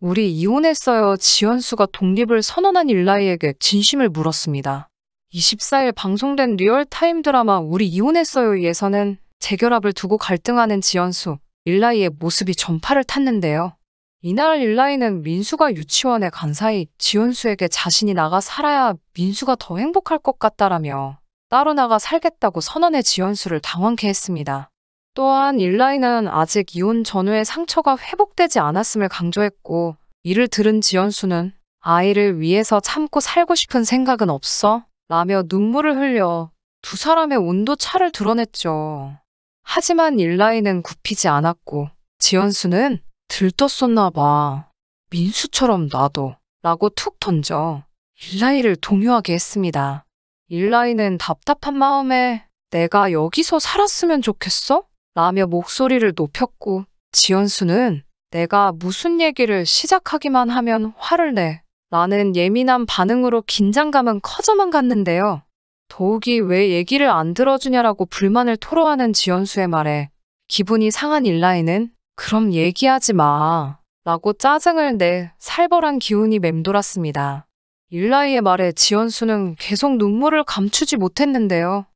우리 이혼했어요. 지연수가 독립을 선언한 일라이에게 진심을 물었습니다. 24일 방송된 리얼타임 드라마 우리 이혼했어요에서는 재결합을 두고 갈등하는 지연수, 일라이의 모습이 전파를 탔는데요. 이날 일라이는 민수가 유치원에 간 사이 지연수에게 자신이 나가 살아야 민수가 더 행복할 것 같다라며 따로 나가 살겠다고 선언해 지연수를 당황케 했습니다. 또한 일라이는 아직 이혼 전후의 상처가 회복되지 않았음을 강조했고, 이를 들은 지연수는 아이를 위해서 참고 살고 싶은 생각은 없어? 라며 눈물을 흘려 두 사람의 온도 차를 드러냈죠. 하지만 일라이는 굽히지 않았고 지연수는 들떴었나 봐. 민수처럼 나도 라고 툭 던져 일라이를 동요하게 했습니다. 일라이는 답답한 마음에 내가 여기서 살았으면 좋겠어? 라며 목소리를 높였고 지연수는 내가 무슨 얘기를 시작하기만 하면 화를 내 라는 예민한 반응으로 긴장감은 커져만 갔는데요. 더욱이 왜 얘기를 안 들어주냐라고 불만을 토로하는 지연수의 말에 기분이 상한 일라이는 그럼 얘기하지 마 라고 짜증을 내 살벌한 기운이 맴돌았습니다. 일라이의 말에 지연수는 계속 눈물을 감추지 못했는데요.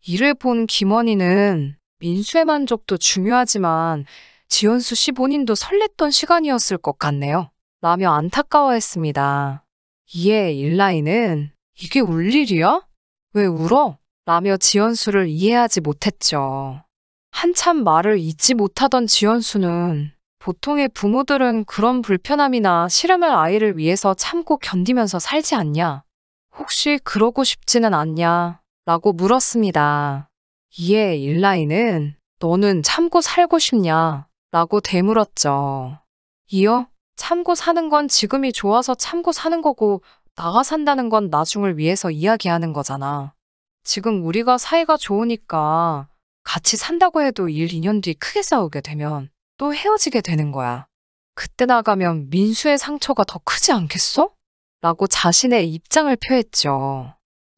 이를 본 김원희는 민수의 만족도 중요하지만 지연수 씨 본인도 설렜던 시간이었을 것 같네요. 라며 안타까워했습니다. 이에 일라이는 이게 울 일이야? 왜 울어? 라며 지연수를 이해하지 못했죠. 한참 말을 잇지 못하던 지연수는 보통의 부모들은 그런 불편함이나 시름을 아이를 위해서 참고 견디면서 살지 않냐? 혹시 그러고 싶지는 않냐? 라고 물었습니다. 이에 일라이는 너는 참고 살고 싶냐? 라고 되물었죠. 이어 참고 사는 건 지금이 좋아서 참고 사는 거고 나가 산다는 건 나중을 위해서 이야기하는 거잖아. 지금 우리가 사이가 좋으니까 같이 산다고 해도 1, 2년 뒤 크게 싸우게 되면 또 헤어지게 되는 거야. 그때 나가면 민수의 상처가 더 크지 않겠어? 라고 자신의 입장을 표했죠.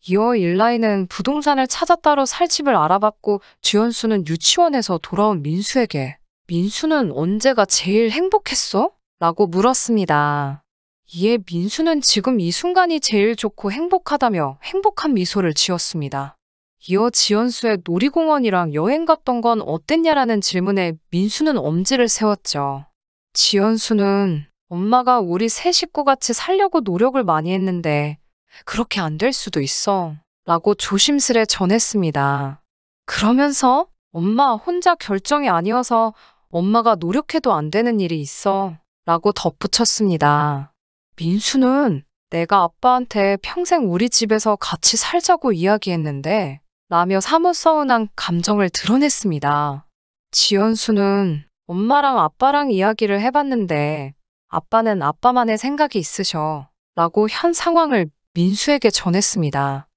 이어 일라이는 부동산을 찾아 따로 살 집을 알아봤고 지연수는 유치원에서 돌아온 민수에게 민수는 언제가 제일 행복했어? 라고 물었습니다. 이에 민수는 지금 이 순간이 제일 좋고 행복하다며 행복한 미소를 지었습니다. 이어 지연수의 놀이공원이랑 여행 갔던 건 어땠냐라는 질문에 민수는 엄지를 세웠죠. 지연수는 엄마가 우리 세 식구같이 살려고 노력을 많이 했는데 그렇게 안 될 수도 있어 라고 조심스레 전했습니다. 그러면서 엄마 혼자 결정이 아니어서 엄마가 노력해도 안 되는 일이 있어 라고 덧붙였습니다. 민수는 내가 아빠한테 평생 우리 집에서 같이 살자고 이야기했는데 라며 사뭇 서운한 감정을 드러냈습니다. 지연수는 엄마랑 아빠랑 이야기를 해봤는데 아빠는 아빠만의 생각이 있으셔 라고 현 상황을 민수에게 전했습니다.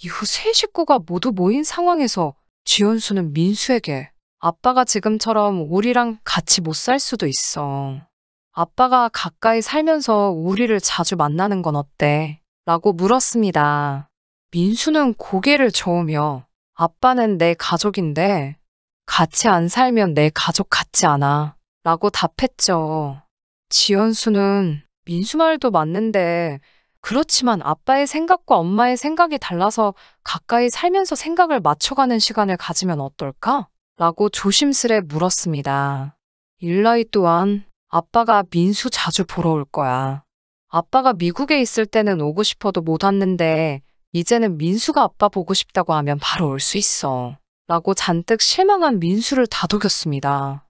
이후 세 식구가 모두 모인 상황에서 지연수는 민수에게 아빠가 지금처럼 우리랑 같이 못 살 수도 있어. 아빠가 가까이 살면서 우리를 자주 만나는 건 어때? 라고 물었습니다. 민수는 고개를 저으며 아빠는 내 가족인데 같이 안 살면 내 가족 같지 않아 라고 답했죠. 지연수는 민수 말도 맞는데 그렇지만 아빠의 생각과 엄마의 생각이 달라서 가까이 살면서 생각을 맞춰가는 시간을 가지면 어떨까? 라고 조심스레 물었습니다. 일라이 또한 아빠가 민수 자주 보러 올 거야. 아빠가 미국에 있을 때는 오고 싶어도 못 왔는데 이제는 민수가 아빠 보고 싶다고 하면 바로 올 수 있어. 라고 잔뜩 실망한 민수를 다독였습니다.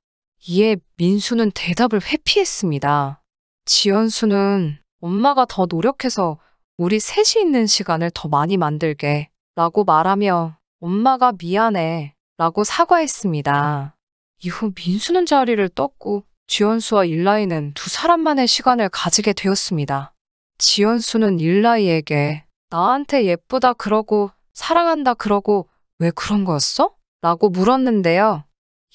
이에 민수는 대답을 회피했습니다. 지연수는 엄마가 더 노력해서 우리 셋이 있는 시간을 더 많이 만들게 라고 말하며 엄마가 미안해 라고 사과했습니다. 이후 민수는 자리를 떴고 지연수와 일라이는 두 사람만의 시간을 가지게 되었습니다. 지연수는 일라이에게 나한테 예쁘다 그러고 사랑한다 그러고 왜 그런 거였어? 라고 물었는데요.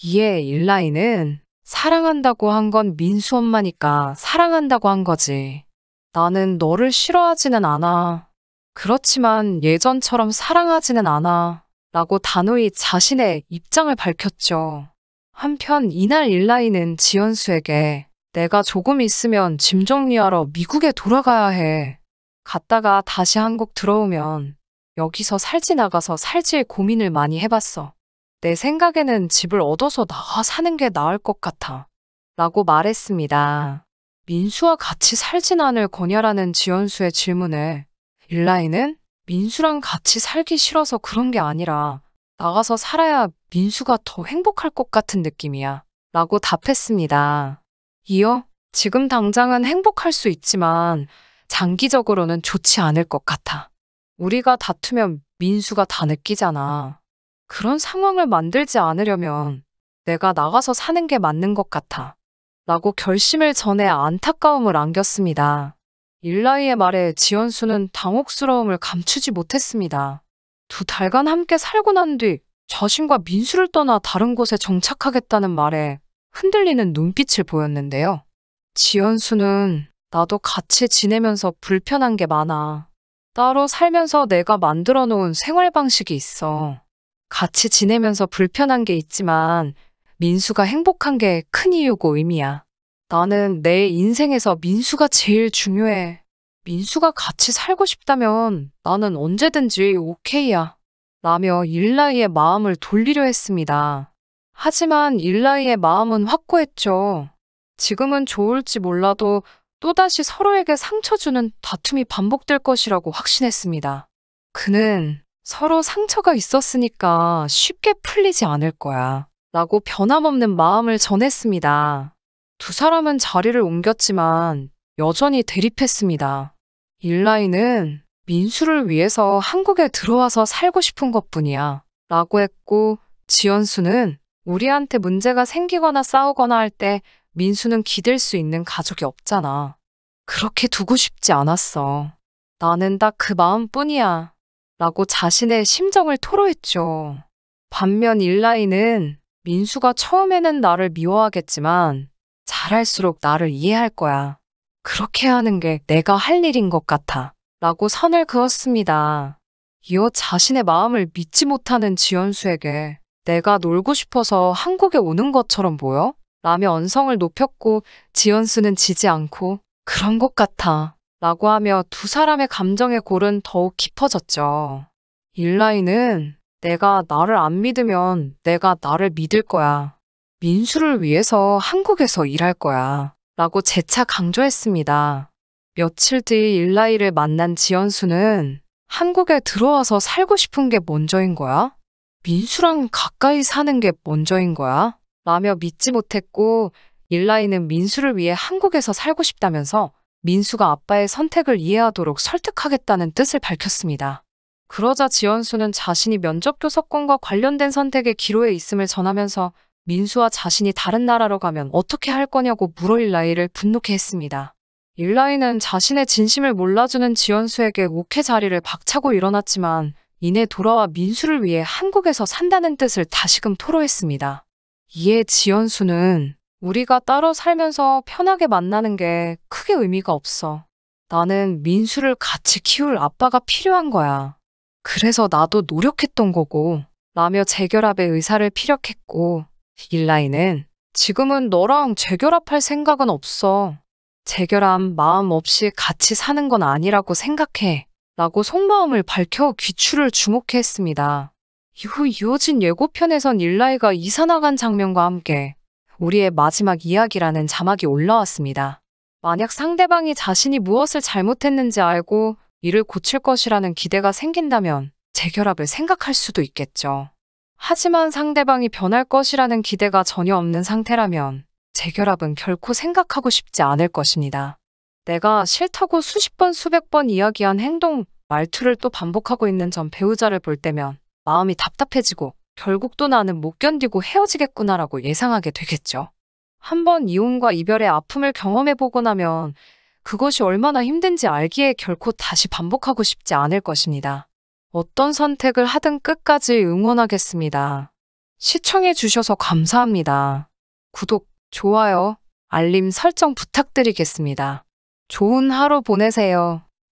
이에 일라이는 사랑한다고 한 건 민수 엄마니까 사랑한다고 한 거지. 나는 너를 싫어하지는 않아. 그렇지만 예전처럼 사랑하지는 않아. 라고 단호히 자신의 입장을 밝혔죠. 한편 이날 일라이는 지연수에게 내가 조금 있으면 짐 정리하러 미국에 돌아가야 해. 갔다가 다시 한국 들어오면 여기서 살지 나가서 살지의 고민을 많이 해봤어. 내 생각에는 집을 얻어서 나가 사는 게 나을 것 같아. 라고 말했습니다. 민수와 같이 살진 않을 거냐라는 지연수의 질문에 일라이는 민수랑 같이 살기 싫어서 그런 게 아니라 나가서 살아야 민수가 더 행복할 것 같은 느낌이야. 라고 답했습니다. 이어 지금 당장은 행복할 수 있지만 장기적으로는 좋지 않을 것 같아. 우리가 다투면 민수가 다 느끼잖아. 그런 상황을 만들지 않으려면 내가 나가서 사는 게 맞는 것 같아. 라고 결심을 전해 안타까움을 안겼습니다. 일라이의 말에 지연수는 당혹스러움을 감추지 못했습니다. 2달간 함께 살고 난 뒤 자신과 민수를 떠나 다른 곳에 정착하겠다는 말에 흔들리는 눈빛을 보였는데요. 지연수는 나도 같이 지내면서 불편한 게 많아. 따로 살면서 내가 만들어 놓은 생활 방식이 있어. 같이 지내면서 불편한 게 있지만 민수가 행복한 게 큰 이유고 의미야. 나는 내 인생에서 민수가 제일 중요해. 민수가 같이 살고 싶다면 나는 언제든지 오케이야. 라며 일라이의 마음을 돌리려 했습니다. 하지만 일라이의 마음은 확고했죠. 지금은 좋을지 몰라도 또다시 서로에게 상처 주는 다툼이 반복될 것이라고 확신했습니다. 그는 서로 상처가 있었으니까 쉽게 풀리지 않을 거야. 라고 변함없는 마음을 전했습니다. 2사람은 자리를 옮겼지만 여전히 대립했습니다. 일라이는 민수를 위해서 한국에 들어와서 살고 싶은 것뿐이야. 라고 했고 지연수는 우리한테 문제가 생기거나 싸우거나 할 때 민수는 기댈 수 있는 가족이 없잖아. 그렇게 두고 싶지 않았어. 나는 딱 그 마음뿐이야. 라고 자신의 심정을 토로했죠. 반면 일라이는 민수가 처음에는 나를 미워하겠지만 잘할수록 나를 이해할 거야. 그렇게 하는 게 내가 할 일인 것 같아. 라고 선을 그었습니다. 이어 자신의 마음을 믿지 못하는 지연수에게 내가 놀고 싶어서 한국에 오는 것처럼 보여? 라며 언성을 높였고 지연수는 지지 않고 그런 것 같아. 라고 하며 2사람의 감정의 골은 더욱 깊어졌죠. 일라이는 내가 나를 안 믿으면 내가 나를 믿을 거야. 민수를 위해서 한국에서 일할 거야. 라고 재차 강조했습니다. 며칠 뒤 일라이를 만난 지연수는 한국에 들어와서 살고 싶은 게 먼저인 거야? 민수랑 가까이 사는 게 먼저인 거야? 라며 믿지 못했고 일라이는 민수를 위해 한국에서 살고 싶다면서 민수가 아빠의 선택을 이해하도록 설득하겠다는 뜻을 밝혔습니다. 그러자 지연수는 자신이 면접 교섭권과 관련된 선택에 기로에 있음을 전하면서 민수와 자신이 다른 나라로 가면 어떻게 할 거냐고 물어 일라이를 분노케 했습니다. 일라이는 자신의 진심을 몰라주는 지연수에게 옥회 자리를 박차고 일어났지만 이내 돌아와 민수를 위해 한국에서 산다는 뜻을 다시금 토로했습니다. 이에 지연수는 우리가 따로 살면서 편하게 만나는 게 크게 의미가 없어. 나는 민수를 같이 키울 아빠가 필요한 거야. 그래서 나도 노력했던 거고 라며 재결합의 의사를 피력했고 일라이는 지금은 너랑 재결합할 생각은 없어. 재결합 마음 없이 같이 사는 건 아니라고 생각해. 라고 속마음을 밝혀 귀추를 주목해 했습니다. 이후 이어진 예고편에선 일라이가 이사 나간 장면과 함께 우리의 마지막 이야기라는 자막이 올라왔습니다. 만약 상대방이 자신이 무엇을 잘못했는지 알고 이를 고칠 것이라는 기대가 생긴다면 재결합을 생각할 수도 있겠죠. 하지만 상대방이 변할 것이라는 기대가 전혀 없는 상태라면 재결합은 결코 생각하고 싶지 않을 것입니다. 내가 싫다고 수십 번 수백 번 이야기한 행동, 말투를 또 반복하고 있는 전 배우자를 볼 때면 마음이 답답해지고 결국 또 나는 못 견디고 헤어지겠구나라고 예상하게 되겠죠. 한번 이혼과 이별의 아픔을 경험해보고 나면 그것이 얼마나 힘든지 알기에 결코 다시 반복하고 싶지 않을 것입니다. 어떤 선택을 하든 끝까지 응원하겠습니다. 시청해주셔서 감사합니다. 구독, 좋아요, 알림 설정 부탁드리겠습니다. 좋은 하루 보내세요.